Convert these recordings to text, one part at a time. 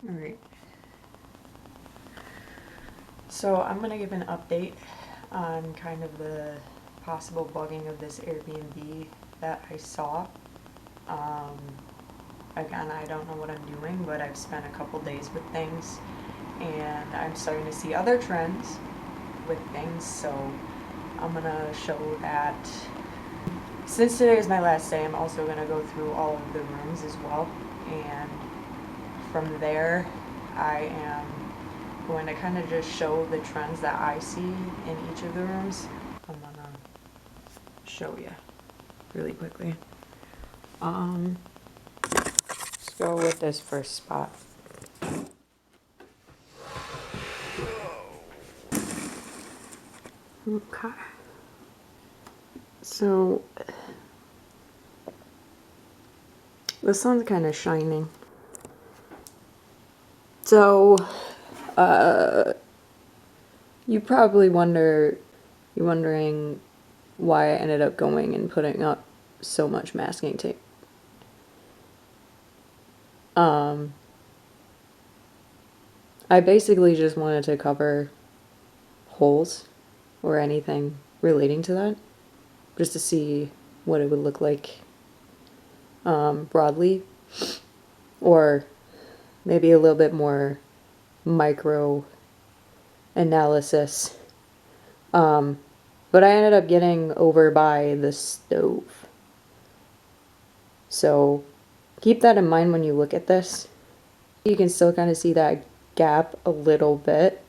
Alright. So I'm going to give an update on kind of the possible bugging of this Airbnb that I saw. Again, I don't know what I'm doing, but I've spent a couple days with things and I'm starting to see other trends with things, so I'm going to show that. Since today is my last day, I'm also going to go through all of the rooms as well, and from there I am going to kind of just show the trends that I see in each of the rooms. I'm going to show you really quickly. Let's go with this first spot. Okay. So the sun's kind of shining. So, you're wondering why I ended up going and putting up so much masking tape. I basically just wanted to cover holes or anything relating to that, just to see what it would look like broadly, or maybe a little bit more micro analysis. But I ended up getting over by the stove. So keep that in mind when you look at this. You can still kind of see that gap a little bit.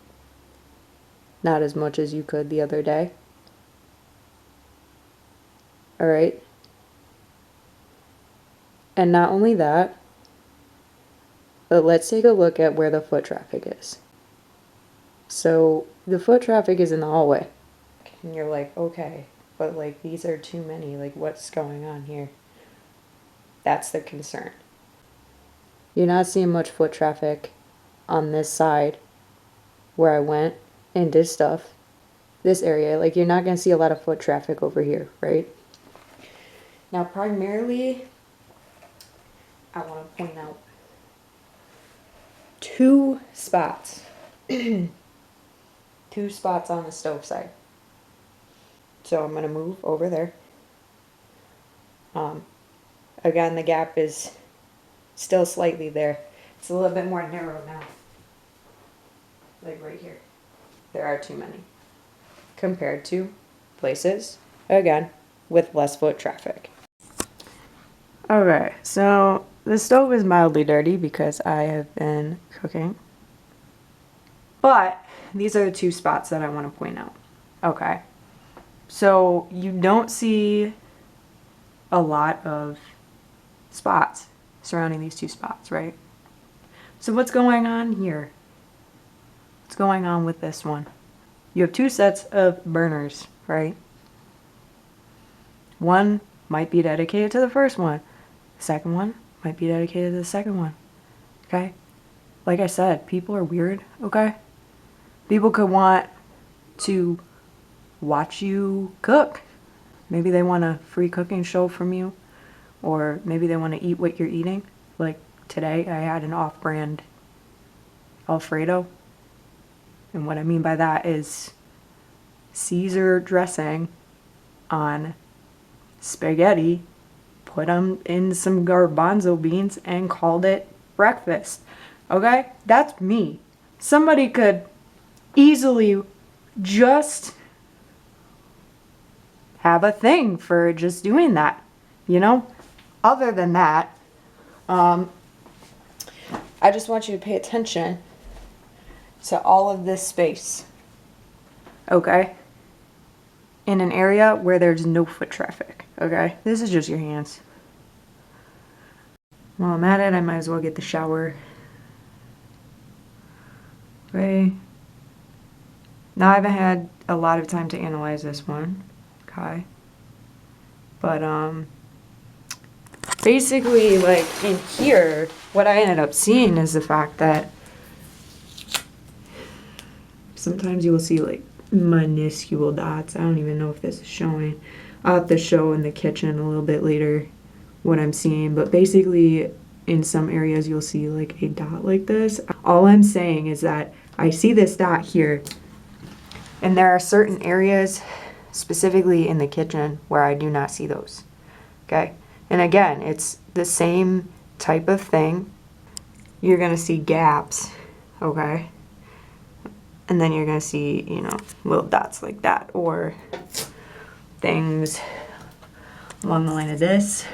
Not as much as you could the other day. Alright. And not only that, but let's take a look at where the foot traffic is. So the foot traffic is in the hallway. And you're like, okay, but like these are too many. Like, what's going on here? That's the concern. You're not seeing much foot traffic on this side where I went and did stuff. This area, like, you're not going to see a lot of foot traffic over here, right? Now, primarily, I want to point out two spots. Two spots on the stove side. So I'm going to move over there. Again, the gap is still slightly there. It's a little bit more narrow now. Like right here. There are too many. Compared to places, again, with less foot traffic. Okay, so the stove is mildly dirty because I have been cooking. But these are the two spots that I want to point out. Okay. So you don't see a lot of spots surrounding these two spots, right? So what's going on here? What's going on with this one? You have two sets of burners, right? One might be dedicated to the first one. The second one might be dedicated to the second one. Okay? Like I said, people are weird, okay? People could want to watch you cook. Maybe they want a free cooking show from you, or maybe they want to eat what you're eating. Like today I had an off-brand Alfredo, and what I mean by that is Caesar dressing on spaghetti, put them in some garbanzo beans and called it breakfast. Okay? That's me. Somebody could easily just have a thing for just doing that, you know? Other than that, I just want you to pay attention to all of this space, okay? In an area where there's no foot traffic, okay? This is just your hands. While I'm at it, I might as well get the shower. Okay. Now I haven't had a lot of time to analyze this one, okay? But basically, like in here, what I ended up seeing is the fact that sometimes you will see like minuscule dots. I don't even know if this is showing. I'll have to show in the kitchen a little bit later what I'm seeing, but basically in some areas you'll see like a dot like this. All I'm saying is that I see this dot here, and there are certain areas, specifically in the kitchen, where I do not see those. Okay? And again, it's the same type of thing. You're gonna see gaps, okay? And then you're gonna see, you know, little dots like that, or things along the line of this.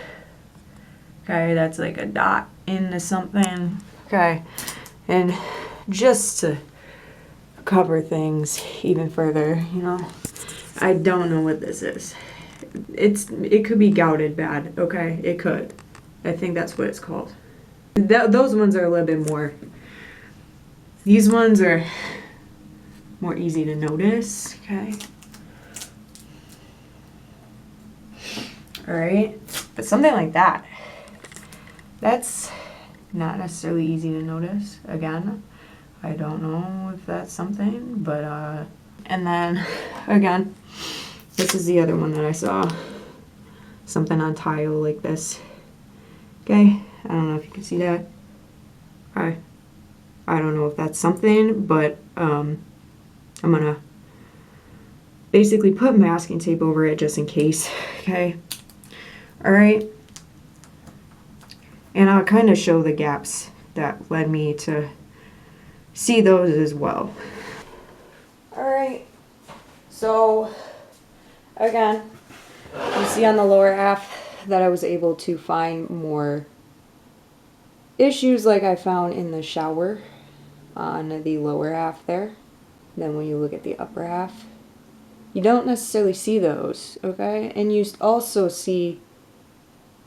Okay, that's like a dot into something. Okay, and just to cover things even further, you know, I don't know what this is. It could be gouted bad, okay? It could. I think that's what it's called. Those ones are a little bit more, these ones are more easy to notice, okay? All right, but something like that, that's not necessarily easy to notice. Again, I don't know if that's something, but, and then, again, this is the other one that I saw. Something on tile like this. Okay, I don't know if you can see that. I don't know if that's something, but I'm gonna basically put masking tape over it just in case. Okay, all right, and I'll kind of show the gaps that led me to see those as well. All right, so again, you see on the lower half that I was able to find more issues like I found in the shower on the lower half there. Then when you look at the upper half, you don't necessarily see those, okay? And you also see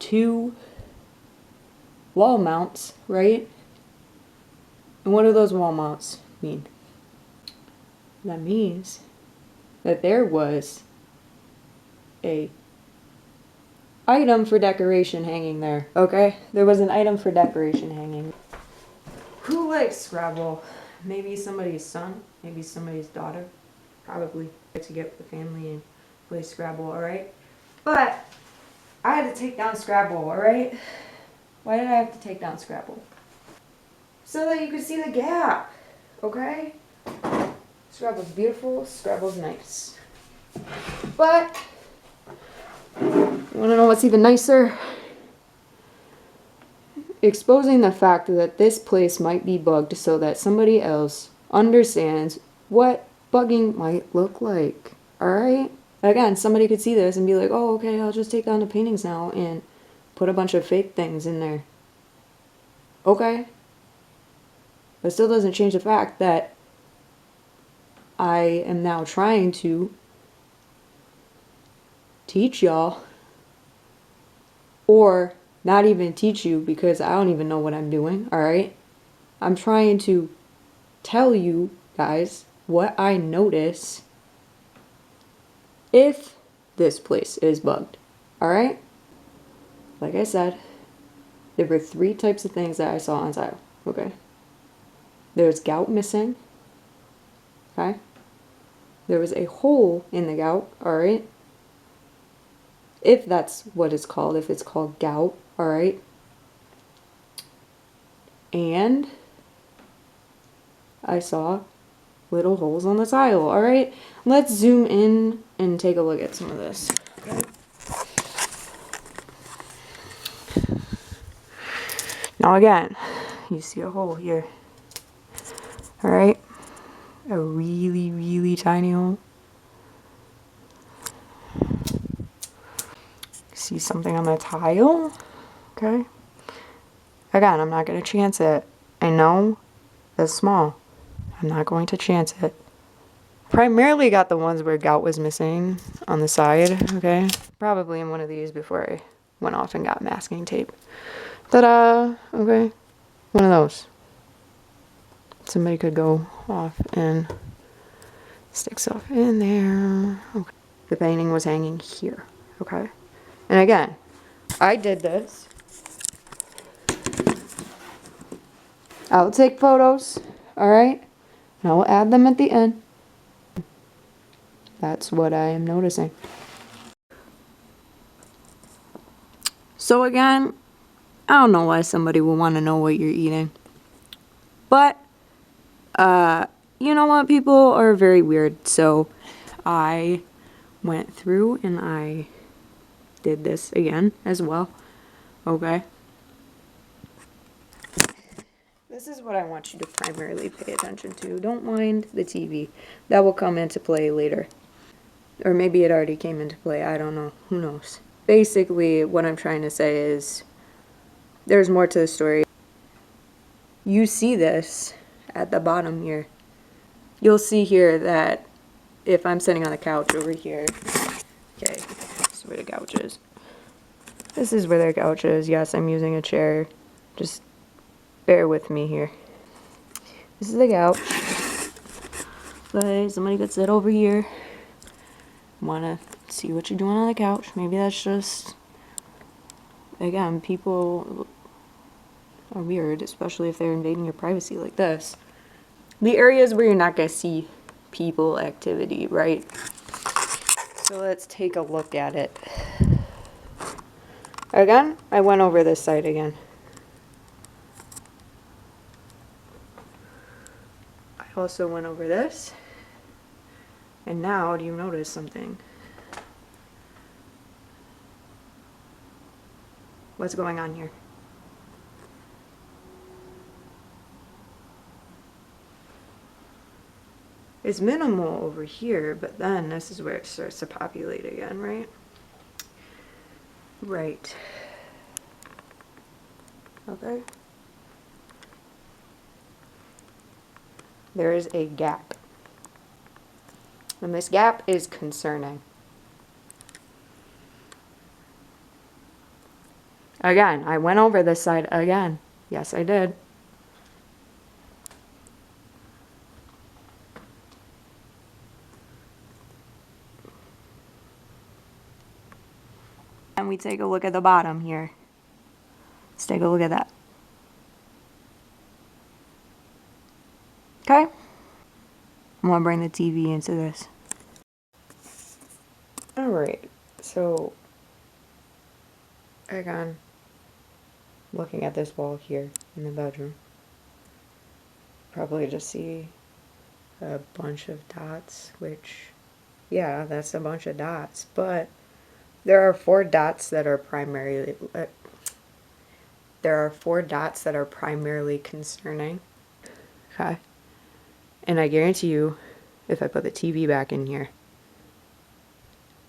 2 wall mounts, right? And what do those wall mounts mean? That means that there was a item for decoration hanging there, okay? There was an item for decoration hanging. Who likes Scrabble? Maybe somebody's son, maybe somebody's daughter, probably to get with the family and play Scrabble, all right? But I had to take down Scrabble, all right? Why did I have to take down Scrabble? So that you could see the gap, okay? Scrabble's beautiful, Scrabble's nice. But you want to know what's even nicer? Exposing the fact that this place might be bugged so that somebody else understands what bugging might look like. Alright? Again, somebody could see this and be like, oh, okay, I'll just take down the paintings now and put a bunch of fake things in there. Okay? But still doesn't change the fact that I am now trying to teach y'all, or not even teach you because I don't even know what I'm doing, alright? I'm trying to tell you guys what I notice if this place is bugged, alright? Like I said, there were 3 types of things that I saw on tile, okay? There's gout missing, okay? There was a hole in the gout, alright? If that's what it's called, if it's called gout, alright? And I saw little holes on the tile, alright? Let's zoom in and take a look at some of this. Okay. Now again, you see a hole here, alright? A really, really tiny hole. See something on the tile, okay? Again, I'm not going to chance it. I know that's small. I'm not going to chance it. Primarily got the ones where gout was missing on the side, okay? Probably in one of these before I went off and got masking tape. Ta-da! Okay. One of those. Somebody could go off and stick stuff in there. Okay. The painting was hanging here, okay? And again, I did this. I'll take photos, alright? And I'll add them at the end. That's what I am noticing. So again, I don't know why somebody would want to know what you're eating. But, you know what? People are very weird. So I went through and I did this again as well. Okay. This is what I want you to primarily pay attention to. Don't mind the TV. That will come into play later. Or maybe it already came into play. I don't know. Who knows? Basically, what I'm trying to say is there's more to the story. You see this at the bottom here. You'll see here that if I'm sitting on the couch over here, okay, this is where the couch is. This is where the couch is. Yes, I'm using a chair. Just bear with me here. This is the couch. But somebody could sit over here. Wanna see what you're doing on the couch. Maybe that's just, again, people are weird, especially if they're invading your privacy like this. The areas where you're not gonna see people activity, right? So let's take a look at it. Again, I went over this side again. I also went over this. And now, do you notice something? What's going on here? It's minimal over here, but then this is where it starts to populate again, right? Right. Okay. There is a gap. And this gap is concerning. Again, I went over this side again. Yes, I did. And we take a look at the bottom here. Let's take a look at that. Okay? I'm gonna bring the TV into this. Alright, so again, looking at this wall here in the bedroom, probably just see a bunch of dots, which, yeah, that's a bunch of dots, but there are 4 dots that are primarily concerning. Okay. And I guarantee you, if I put the TV back in here,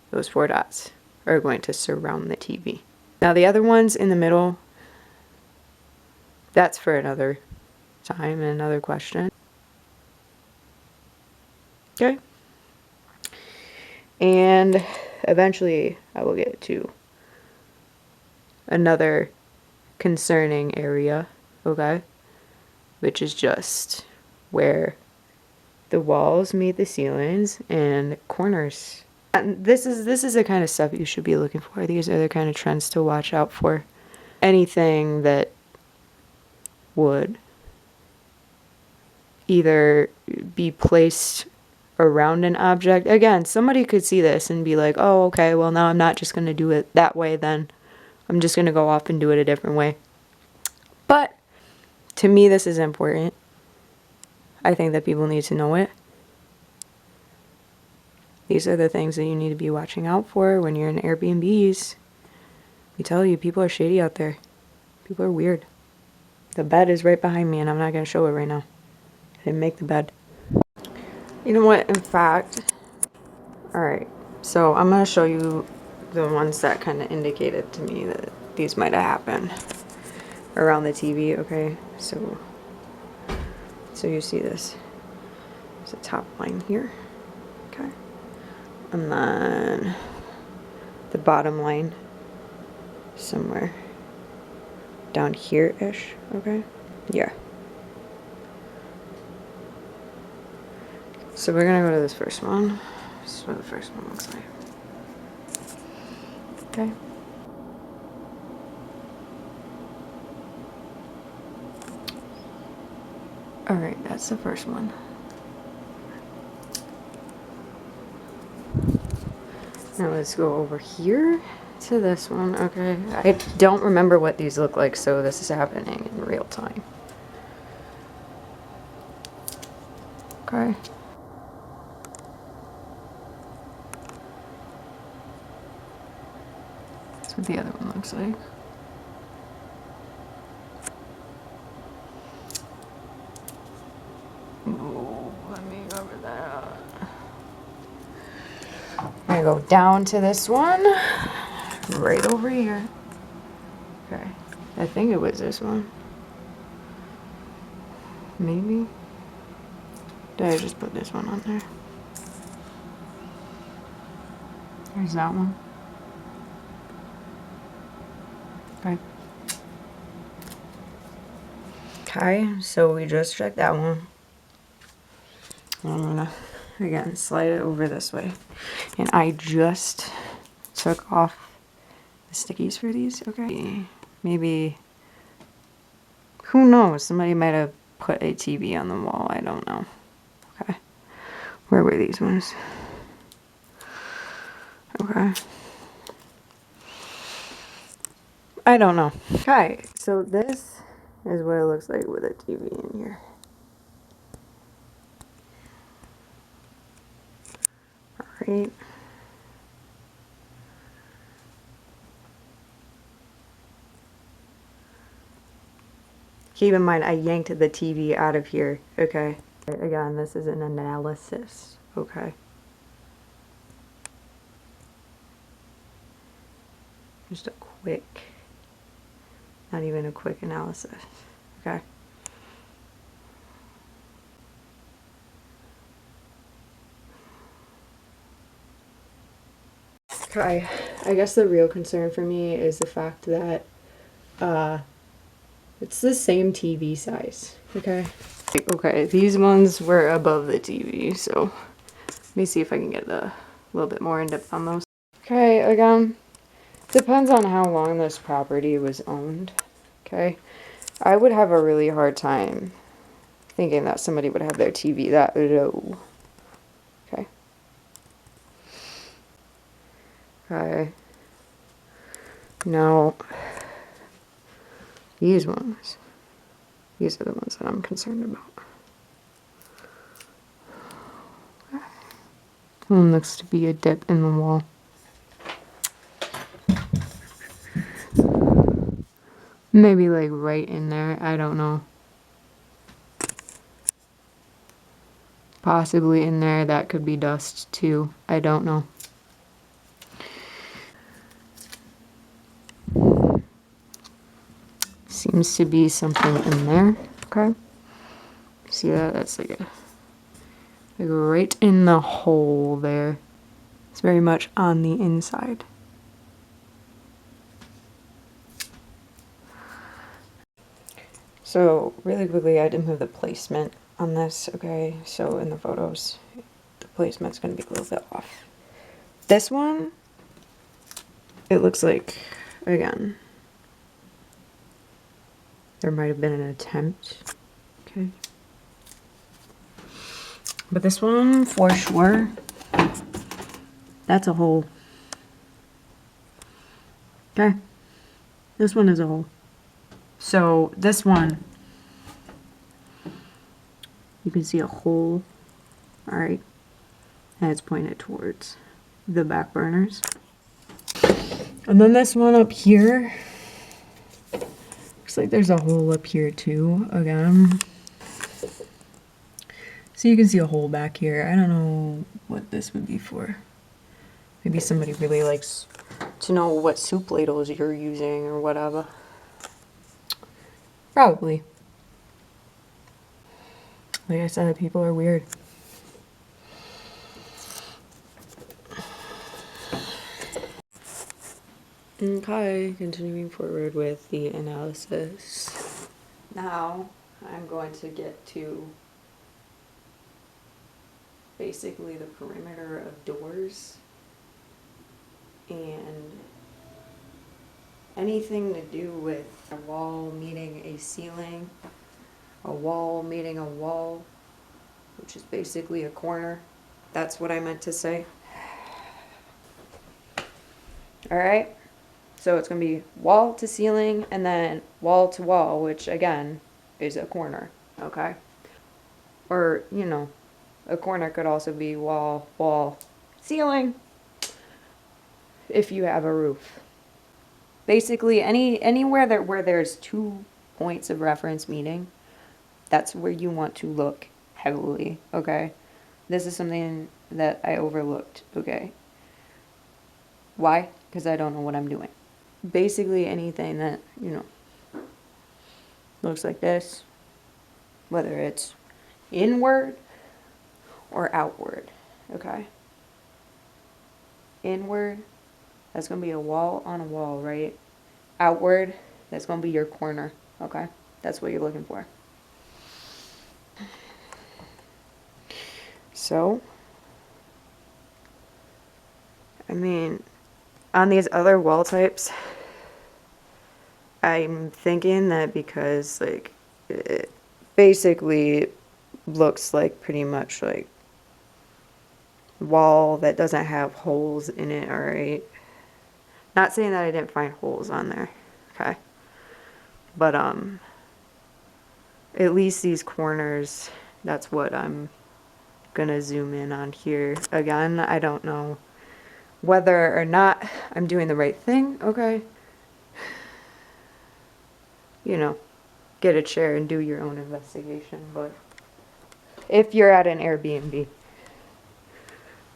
those 4 dots are going to surround the TV. Now the other ones in the middle, that's for another time and another question. Okay. And eventually I will get to another concerning area, okay? Which is just where the walls meet the ceilings and corners. And this is the kind of stuff you should be looking for. These are the kind of trends to watch out for. Anything that would either be placed around an object. Again, somebody could see this and be like, oh, okay, well, now I'm not just going to do it that way then. I'm just going to go off and do it a different way. But to me, this is important. I think that people need to know it. These are the things that you need to be watching out for when you're in Airbnbs. We tell you, people are shady out there. People are weird. The bed is right behind me and I'm not going to show it right now. I didn't make the bed. You know what, in fact, alright, so I'm going to show you the ones that kind of indicated to me that these might have happened around the TV, okay? So you see this. There's a top line here, okay? And then the bottom line somewhere down here-ish, okay? Yeah. So we're gonna go to this first one. This is what the first one looks like. Okay. Alright, that's the first one. Now let's go over here to this one, okay? I don't remember what these look like, so this is happening in real time. Okay. That's what the other one looks like. Ooh, let me cover that. I'm gonna go down to this one, right over here. Okay, I think it was this one. Maybe. Did I just put this one on there? There's that one. Okay. Okay, so we just checked that one. I'm gonna, again, slide it over this way. And I just took off the stickies for these, okay? Maybe, who knows? Somebody might have put a TV on the wall, I don't know. Okay, where were these ones? Okay. I don't know. Okay, so this is what it looks like with a TV in here. Alright. Keep in mind, I yanked the TV out of here, okay? Again, this is an analysis, okay? Just a quick, not even a quick analysis, okay? Okay, I guess the real concern for me is the fact that it's the same TV size, okay? Okay, these ones were above the TV, so let me see if I can get a little bit more in depth on those. Okay, again, depends on how long this property was owned, okay? I would have a really hard time thinking that somebody would have their TV that low. Okay. Okay. Now, these are the ones that I'm concerned about. One looks to be a dip in the wall. Maybe like right in there, I don't know. Possibly in there, that could be dust too, I don't know. Seems to be something in there, okay? See that? That's like right in the hole there. It's very much on the inside. So really quickly, I did move the placement on this, okay? So in the photos, the placement's gonna be a little bit off. This one, it looks like, again, there might have been an attempt, okay? But this one, for sure, that's a hole. Okay, this one is a hole. So this one, you can see a hole, all right? And it's pointed towards the back burners. And then this one up here, looks like there's a hole up here too, again. So you can see a hole back here. I don't know what this would be for. Maybe somebody really likes to know what soup ladles you're using or whatever. Probably. Like I said, people are weird. Okay, continuing forward with the analysis. Now I'm going to get to basically the perimeter of doors and anything to do with a wall meeting a ceiling, a wall meeting a wall, which is basically a corner. That's what I meant to say. All right. So it's going to be wall to ceiling and then wall to wall, which again is a corner, okay? Or, you know, a corner could also be wall, wall, ceiling if you have a roof. Basically, anywhere where there's 2 points of reference meeting, that's where you want to look heavily, okay? This is something that I overlooked, okay? Why? Because I don't know what I'm doing. Basically, anything that, you know, looks like this, whether it's inward or outward, okay? Inward, that's going to be a wall on a wall, right? Outward, that's going to be your corner, okay? That's what you're looking for. So, I mean, on these other wall types, I'm thinking that because, like, it basically looks like pretty much like wall that doesn't have holes in it, alright? Not saying that I didn't find holes on there, okay? But, at least these corners, that's what I'm gonna zoom in on here. Again, I don't know whether or not I'm doing the right thing, okay? You know, get a chair and do your own investigation, but if you're at an Airbnb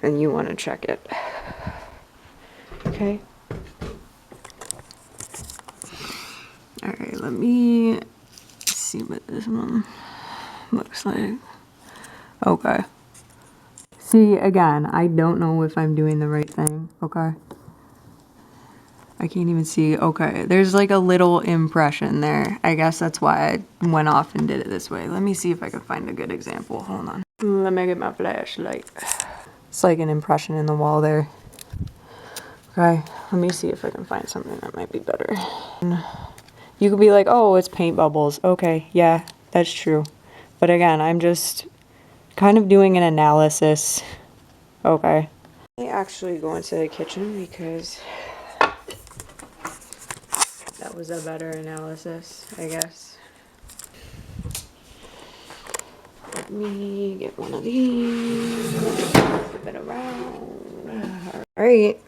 and you want to check it, okay? Alright, let me see what this one looks like. Okay. See, again, I don't know if I'm doing the right thing, okay? I can't even see. Okay, there's like a little impression there. I guess that's why I went off and did it this way. Let me see if I can find a good example. Hold on. Let me get my flashlight. It's like an impression in the wall there. Okay, let me see if I can find something that might be better. You could be like, oh, it's paint bubbles. Okay, yeah, that's true. But again, I'm just kind of doing an analysis. Okay. Let me actually go into the kitchen because that was a better analysis, I guess. Let me get one of these. Flip it around. Alright.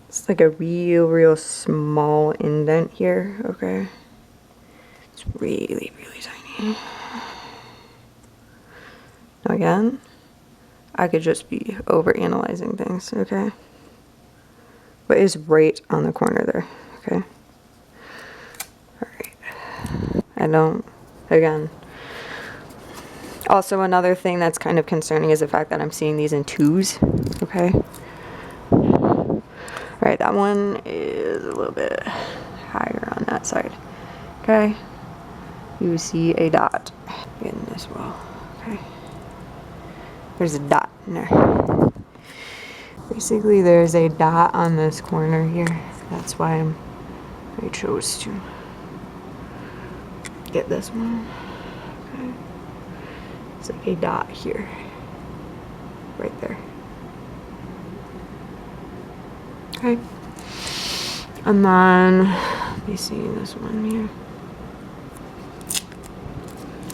It's like a real small indent here, okay? It's really tiny. Now again, I could just be over analyzing things, okay? But it's right on the corner there, okay? Alright. I don't, again. Also, another thing that's kind of concerning is the fact that I'm seeing these in 2s, okay? Alright, that one is a little bit higher on that side, okay? You see a dot in this wall, okay? There's a dot in there. Basically, there's a dot on this corner here. That's why I chose to get this one. Okay. It's like a dot here. Right there. Okay. And then, let me see this one here.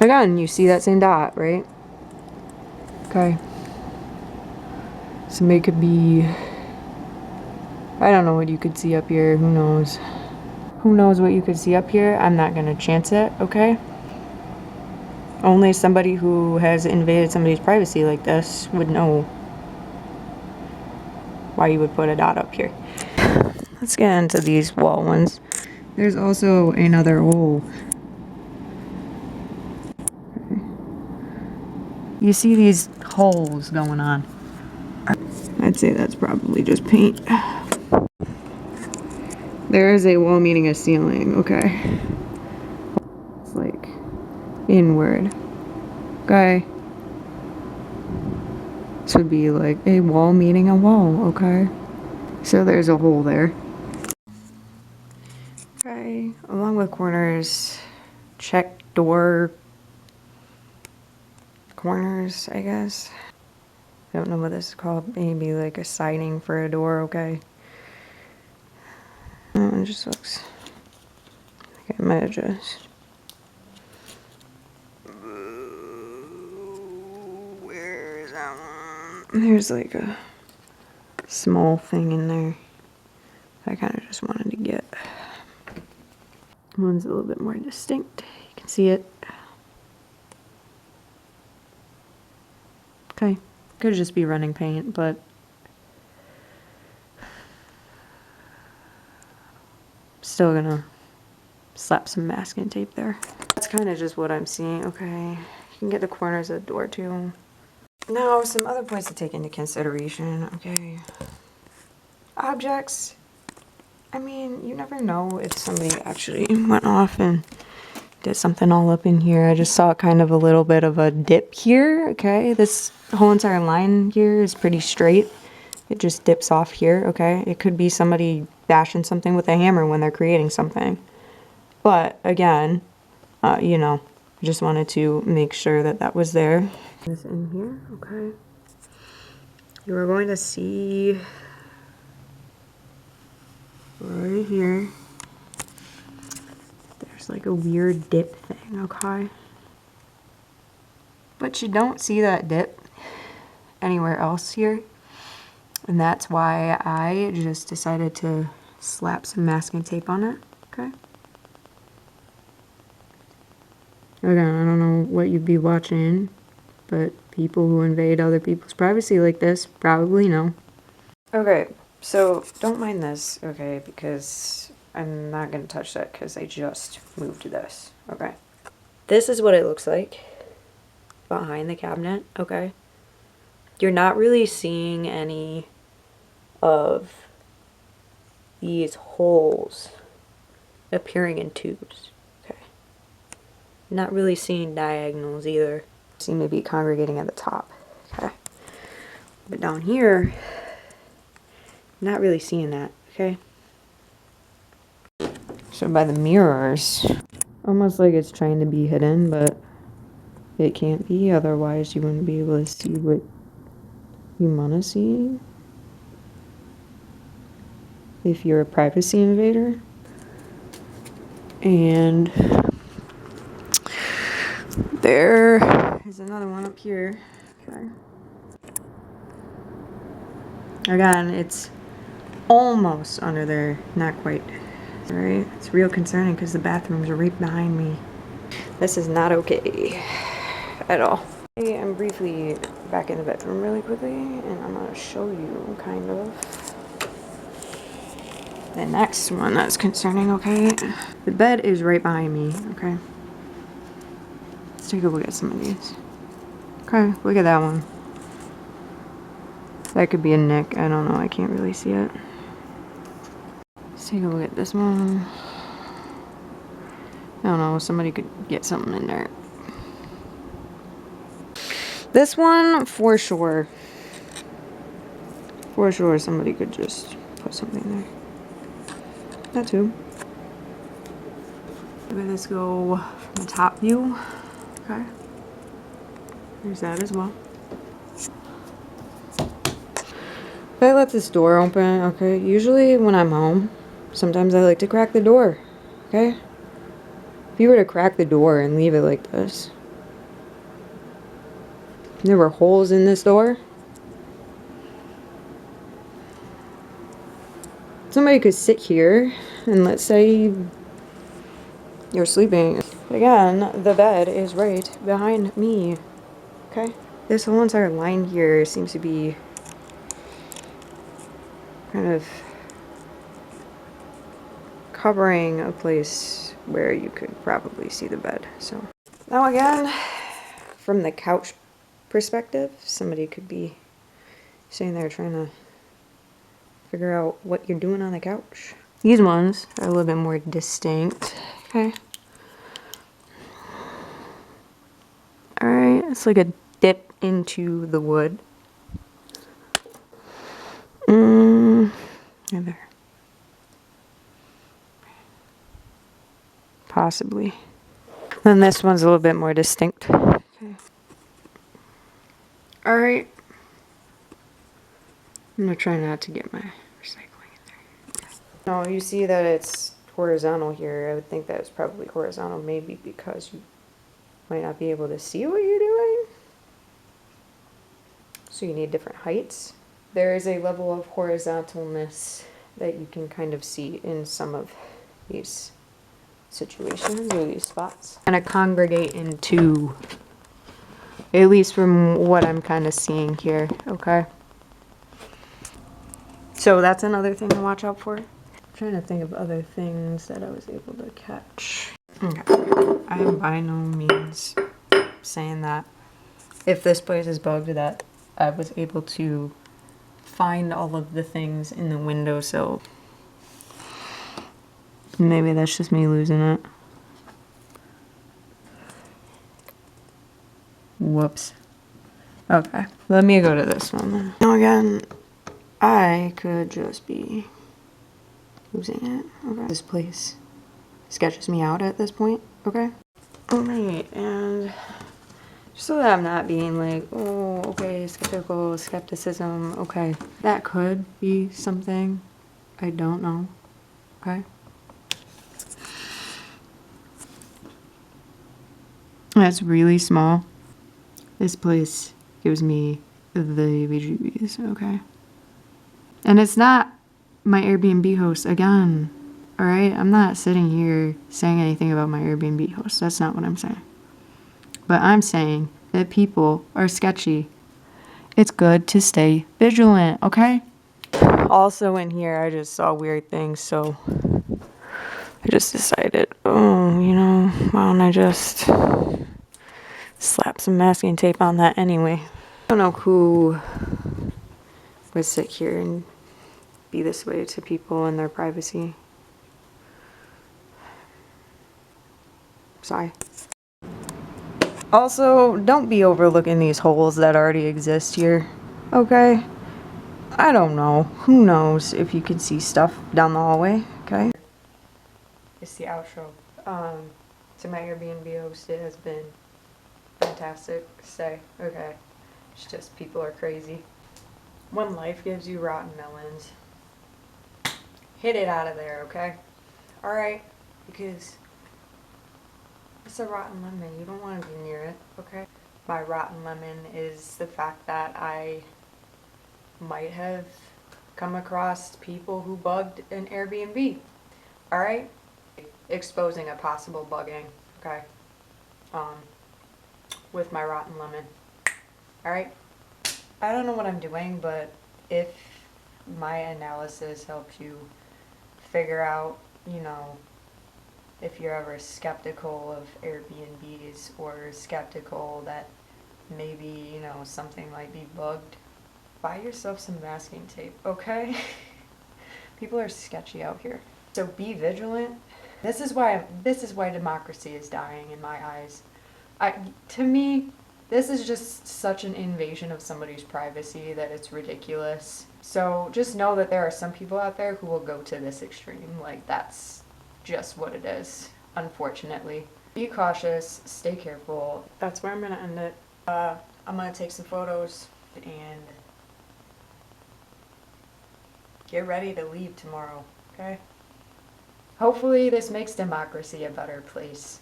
Again, you see that same dot, right? Okay. So it could be, I don't know what you could see up here. Who knows? Who knows what you could see up here? I'm not gonna chance it, okay? Only somebody who has invaded somebody's privacy like this would know why you would put a dot up here. Let's get into these wall ones. There's also another hole. Okay. You see these holes going on. I'd say that's probably just paint. There is a wall meeting a ceiling, okay? It's like inward. Okay. This would be like a wall meeting a wall, okay? So there's a hole there. Okay, along with corners, check door corners, I guess. Don't know what this is called. Maybe like a siding for a door, okay? That one just looks like I might have just... Where is that one? There's like a small thing in there I kind of just wanted to get. One's a little bit more distinct. You can see it. Okay. Could just be running paint, but still gonna slap some masking tape there. That's kind of just what I'm seeing. Okay. You can get the corners of the door too. Now, some other points to take into consideration. Okay. Objects. I mean, you never know if somebody actually went off and did something all up in here. I just saw kind of a little bit of a dip here. Okay, this whole entire line here is pretty straight. It just dips off here. Okay, it could be somebody bashing something with a hammer when they're creating something. But again, you know, I just wanted to make sure that that was there. This in here. Okay, you are going to see right here. There's like a weird dip thing, okay? But you don't see that dip anywhere else here. And that's why I just decided to slap some masking tape on it, okay? Again, I don't know what you'd be watching, but people who invade other people's privacy like this probably know. Okay, so don't mind this, okay, because I'm not going to touch that because I just moved to this, okay? This is what it looks like behind the cabinet, okay? You're not really seeing any of these holes appearing in tubes, okay? Not really seeing diagonals either. Seem to be congregating at the top, okay? But down here, not really seeing that, okay? So by the mirrors, almost like it's trying to be hidden, but it can't be, otherwise you wouldn't be able to see what you want to see if you're a privacy invader. And there is another one up here. Okay. Again, it's almost under there, not quite. Alright, it's real concerning because the bathrooms are right behind me. This is not okay at all. Okay, I'm briefly back in the bedroom really quickly, and I'm going to show you kind of the next one that's concerning, okay? The bed is right behind me, okay? Let's take a look at some of these. Okay, look at that one. That could be a nick, I don't know, I can't really see it. Let's take a look at this one. I don't know, somebody could get something in there. This one, for sure. For sure, somebody could just put something there. That too. Let's go from the top view. Okay. There's that as well. If I let this door open, okay, usually when I'm home, sometimes I like to crack the door, okay? If you were to crack the door and leave it like this, there were holes in this door, somebody could sit here and let's say you're sleeping. Again, the bed is right behind me, okay? This whole entire line here seems to be kind of covering a place where you could probably see the bed. So now again, from the couch perspective, somebody could be sitting there trying to figure out what you're doing on the couch. These ones are a little bit more distinct. Okay. Alright, it's like a dip into the wood. Right there. Possibly. Then this one's a little bit more distinct. Okay. Alright. I'm gonna try not to get my recycling in there. No, you see that it's horizontal here. I would think that it's probably horizontal, maybe because you might not be able to see what you're doing. So you need different heights. There is a level of horizontalness that you can kind of see in some of these situations or these spots. Kind of congregate into, at least from what I'm kind of seeing here, okay? So that's another thing to watch out for. I'm trying to think of other things that I was able to catch. Okay. I am by no means saying that if this place is bugged that I was able to find all of the things in the windowsill. Maybe that's just me losing it. Whoops. Okay, let me go to this one then. Now again, I could just be losing it. Okay. This place sketches me out at this point, okay? Alright, and just so that I'm not being like, oh, okay, skepticism, okay. That could be something. I don't know, okay? That's really small. This place gives me the heebie-jeebies, okay? And it's not my Airbnb host again, all right? I'm not sitting here saying anything about my Airbnb host. That's not what I'm saying. But I'm saying that people are sketchy. It's good to stay vigilant, okay? Also in here, I just saw weird things, so I just decided, oh, you know, why don't I just slap some masking tape on that anyway. I don't know who would sit here and be this way to people and their privacy. Sorry. Also, don't be overlooking these holes that already exist here, okay? I don't know. Who knows if you can see stuff down the hallway, okay? It's the outro. To my Airbnb host, it has been fantastic to say, okay? It's just people are crazy. When life gives you rotten melons, hit it out of there, okay? Alright? Because it's a rotten lemon. You don't want to be near it, okay? My rotten lemon is the fact that I might have come across people who bugged an Airbnb. Alright? Exposing a possible bugging, okay? With my rotten lemon. Alright? I don't know what I'm doing, but if my analysis helps you figure out, you know, if you're ever skeptical of Airbnbs or skeptical that maybe, you know, something might be bugged, buy yourself some masking tape, okay? People are sketchy out here. So be vigilant. This is why democracy is dying in my eyes. To me, this is just such an invasion of somebody's privacy that it's ridiculous. So just know that there are some people out there who will go to this extreme. Like, that's just what it is, unfortunately. Be cautious, stay careful. That's where I'm gonna end it. I'm gonna take some photos and get ready to leave tomorrow, okay? Hopefully this makes democracy a better place.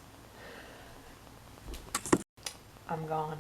I'm gone.